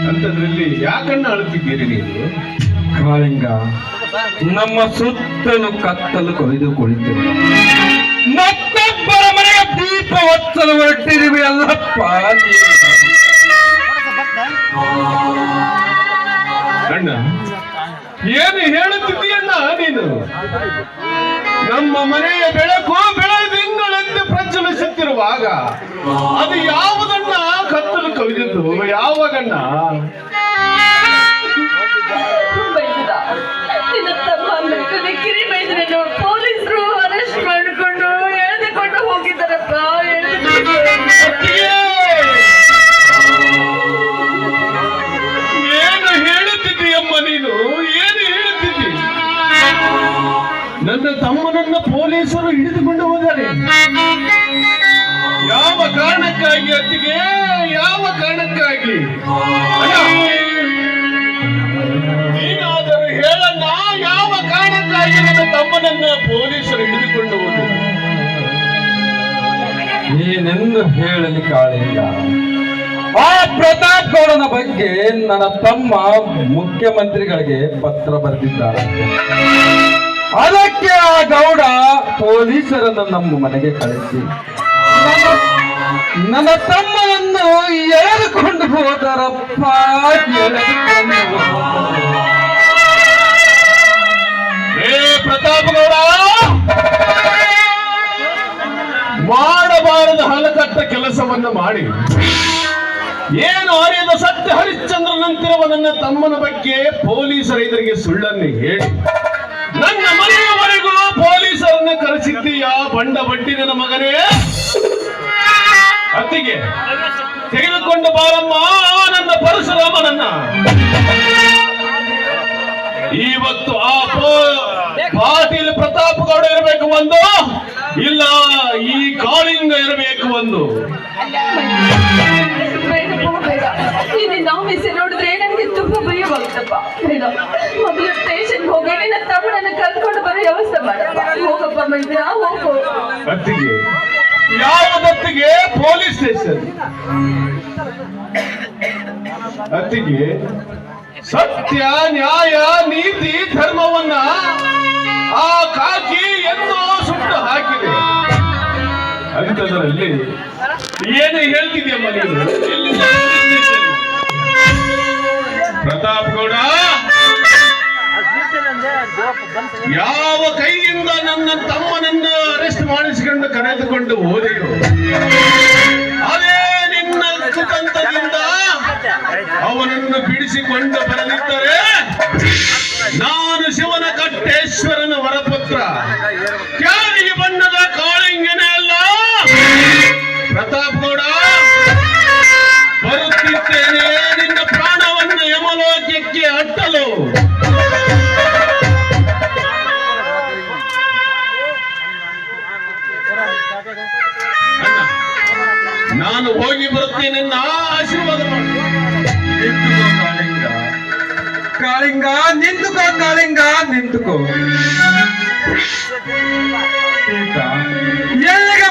ಅಂತದ್ರಲ್ಲಿ ಯಾಕಣ್ಣ ಅಳುತ್ತಿದ್ದೀರಿ ನೀವು? ಕಾಳಿಂಗ, ನಮ್ಮ ಸುತ್ತಲೂ ಕತ್ತಲು ಕೊಯ್ದು ಕುಳಿತಿರುವ ಮತ್ತೊಬ್ಬರ ಮನೆಗೆ ದೀಪ ಹೊತ್ತಲು ಹೊರಟಿರುವೆ ಅಲ್ಲಪ್ಪ. ಅಣ್ಣ, ಏನು ಹೇಳುತ್ತಿದ್ದೀಯಣ್ಣ ನೀನು? ನಮ್ಮ ಮನೆಯ ಬೆಳಕು ಬೆಳದಿಂಗಳಂತೆ ಪ್ರಜ್ವಲಿಸುತ್ತಿರುವಾಗ ಅದು ಯಾವುದಣ್ಣ ಕತ್ತಲು ಕವಿದಿದ್ದು? ಯಾವಾಗಣ್ಣ? ಪೊಲೀಸರು ಅರೆಸ್ಟ್ ಮಾಡಿಕೊಂಡು ಎಳೆದುಕೊಂಡು ಹೋಗಿದ್ದಾರಪ್ಪ. ಏನು ಹೇಳುತ್ತಿದ್ದೀಯಮ್ಮ ನೀನು? ಏನು ಹೇಳುತ್ತಿದ್ದಿ? ನನ್ನ ತಮ್ಮನನ್ನ ಪೊಲೀಸರು ಹಿಡಿದುಕೊಂಡು ಹೋದರೆ ಯಾವ ಕಾರಣಕ್ಕಾಗಿ? ಅತ್ತಿಗೆ, ಯಾವ ಕಾರಣಕ್ಕಾಗಿ? ನೀನಾದರೂ ಹೇಳಣ್ಣ, ಯಾವ ಕಾರಣಕ್ಕಾಗಿ ನನ್ನ ತಮ್ಮನನ್ನ ಪೊಲೀಸರು ಹಿಡಿದುಕೊಂಡು ಹೋದರು? ಏನೆಂದು ಹೇಳಲಿ ಕಾಳಿಂಗ? ಆ ಪ್ರತಾಪ್ ಗೌಡನ ಬಗ್ಗೆ ನನ್ನ ತಮ್ಮ ಮುಖ್ಯಮಂತ್ರಿಗಳಿಗೆ ಪತ್ರ ಬರೆದಿದ್ದಾರೆ. ಅದಕ್ಕೆ ಆ ಗೌಡ ಪೊಲೀಸರನ್ನು ನಮ್ಮ ಮನೆಗೆ ಕಳಿಸಿ ನನ್ನ ತಮ್ಮನನ್ನು ಎಳೆದುಕೊಂಡು ಹೋದರಪ್ಪ. ಪ್ರತಾಪ್ ಗೌಡ, ಮಾಡಬಾರದ ಹಲಕಟ್ಟ ಕೆಲಸವನ್ನು ಮಾಡಿ ಏನು ಅರಿಯದ ಸತ್ಯ ಹರಿಶ್ಚಂದ್ರನಂತಿರುವ ನನ್ನ ತಮ್ಮನ ಬಗ್ಗೆ ಪೊಲೀಸರ ಎದುರಿಗೆ ಸುಳ್ಳನ್ನು ಹೇಳಿ ನನ್ನ ಮನೆಯವರೆಗೂ ಪೊಲೀಸರನ್ನ ಕರೆಸಿದ್ದೀಯಾ ಬಂಡ ಬಡ್ಡಿ ನನ್ನ ಮಗನೇ? ಅತ್ತಿಗೆ, ತೆಗೆದುಕೊಂಡು ಬಾರಮ್ಮ ನನ್ನ ಪರಶುರಾಮನನ್ನ. ಇವತ್ತು ಆ ಪಾಟೀಲ್ ಪ್ರತಾಪ್ ಗೌಡ ಇರಬೇಕು ಒಂದು, ಇಲ್ಲ ಈ ಕಾಳಿಂಗ ಇರಬೇಕು ಒಂದು. ನೋಡಿದ್ರೆ ನನಗೆ ತುಂಬಾ ಭಯವಾಗುತ್ತಪ್ಪ. ಮೊದಲು ಸ್ಟೇಷನ್ ಹೋಗಿ ನಿನ್ನ ತಮ್ಮನನ್ನ ಕರ್ಕೊಂಡು ಬರೋ ವ್ಯವಸ್ಥೆ ಮಾಡಪ್ಪ. ಹೋಗಪ್ಪ ಮೈದ್ರ, ಹೋಗು. ಅತ್ತಿಗೆ, ಯಾವುದತ್ತಿಗೆ? Police station? ಅತ್ತಿಗೆ, ಸತ್ಯ ನ್ಯಾಯ ನೀತಿ ಧರ್ಮವನ್ನ ಆ ಕಾಕಿ ಎಂದೋ ಸುಟ್ಟು ಹಾಕಿದೆ. ಅಂಥದ್ರಲ್ಲಿ ಏನು ಹೇಳ್ತಿದ್ಯಮ್ಮ ನೀನು? ಪ್ರತಾಪ್ ಗೌಡ, ಯಾವ ಕೈಯಿಂದ ನನ್ನ ತಮ್ಮನನ್ನು ಅರೆಸ್ಟ್ ಮಾಡಿಸಿಕೊಂಡು ಕರೆದುಕೊಂಡು ಹೋದೆಯೋ ಅದೇ ನಿನ್ನ ಕುತಂತ್ರದಿಂದ ಅವನನ್ನು ಬಿಡಿಸಿಕೊಂಡು ಬರಲಿದ್ದರೆ ನಾನು ಶಿವನ ಕಟ್ಟೇಶ್ವರನ ವರಪುತ್ರ, ಕ್ಯಾರಿಗೆ ಬಣ್ಣದ ಕಾಳಿಂಗನೇ ಅಲ್ಲ. ಪ್ರತಾಪ್ ಗೌಡ, ಬರುತ್ತಿದ್ದೇನೆ ನಿನ್ನ ಪ್ರಾಣವನ್ನು ಯಮಲೋಕಕ್ಕೆ ಅಟ್ಟಲು. ನಾನು ಹೋಗಿ ಬರುತ್ತೇನೆ, ಆಶೀರ್ವಾದ ಮಾಡಿ. ನಿಂತುಕೋ ಕಾಳಿಂಗ, ಕಾಳಿಂಗ ನಿಂತುಕೋ, ಕಾಳಿಂಗ ನಿಂತುಕೋ. ಎಲ್ಲಿಗೆ